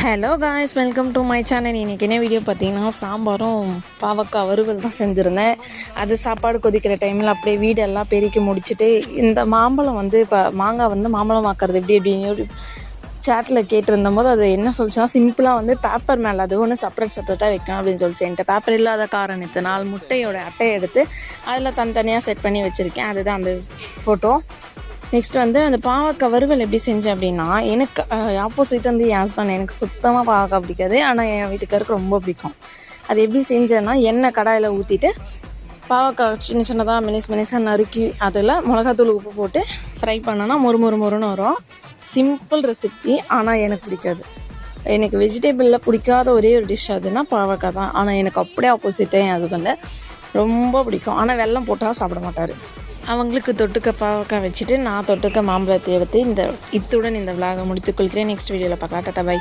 Hello guys, welcome to my channel. இன்றைக்கி என்ன video பார்த்தீங்கன்னா, சாம்பாரும் பாவக்காய் வறுவல் தான் செஞ்சுருந்தேன். அது சாப்பாடு கொதிக்கிற டைமில் அப்படியே வீடெல்லாம் பெருக்கி முடிச்சுட்டு, இந்த மாம்பழம் இப்போ மாங்காய் மாம்பழம் ஆக்கிறது எப்படி சேட்டில் கேட்டிருந்த போது அது என்ன சொல்லிச்சுன்னா, சிம்பிளாக பேப்பர் மேலே அது ஒன்று செப்பரேட்டாக வைக்கணும் அப்படின்னு சொல்லிச்சு. என்கிட்ட பேப்பர் இல்லாத காரணத்தை 4 முட்டையோட அட்டையை எடுத்து அதில் தனித்தனியாக செட் பண்ணி வச்சுருக்கேன். அதுதான் அந்த ஃபோட்டோ. நெக்ஸ்ட் அந்த பாவக்காய் வறுவல் எப்படி செஞ்சேன் அப்படின்னா, எனக்கு ஆப்போசிட் என் ஹஸ்பண்ட் எனக்கு சுத்தமாக பாவக்காய் பிடிக்காது. ஆனால் என் வீட்டுக்காருக்கு ரொம்ப பிடிக்கும். அது எப்படி செஞ்சேன்னா, எண்ணெய் கடாயில் ஊற்றிட்டு பாவக்காய் சின்னதாக மெலிசாக நறுக்கி அதில் மிளகாத்தூள் உப்பு போட்டு ஃப்ரை பண்ணோன்னா மொறுன்னு வரும். சிம்பிள் ரெசிபி, ஆனால் எனக்கு பிடிக்காது. எனக்கு வெஜிடபிளில் பிடிக்காத ஒரே ஒரு டிஷ் அதுனா பாவக்காய் தான். ஆனால் எனக்கு அப்படியே ஆப்போசிட்டே என் ஹஸ்பண்ட் ரொம்ப பிடிக்கும். ஆனால் வெல்லம் போட்டால் சாப்பிட மாட்டார். அவங்களுக்கு தொட்டுக்க பாவக்காய் வச்சுட்டு நான் தொட்டுக்க மாம்பழத்தை எடுத்து இத்துடன் இந்த விலாகை முடித்துக்கொள்கிறேன். நெக்ஸ்ட் வீடியோவில் பார்க்கலாம். டாடா, பை.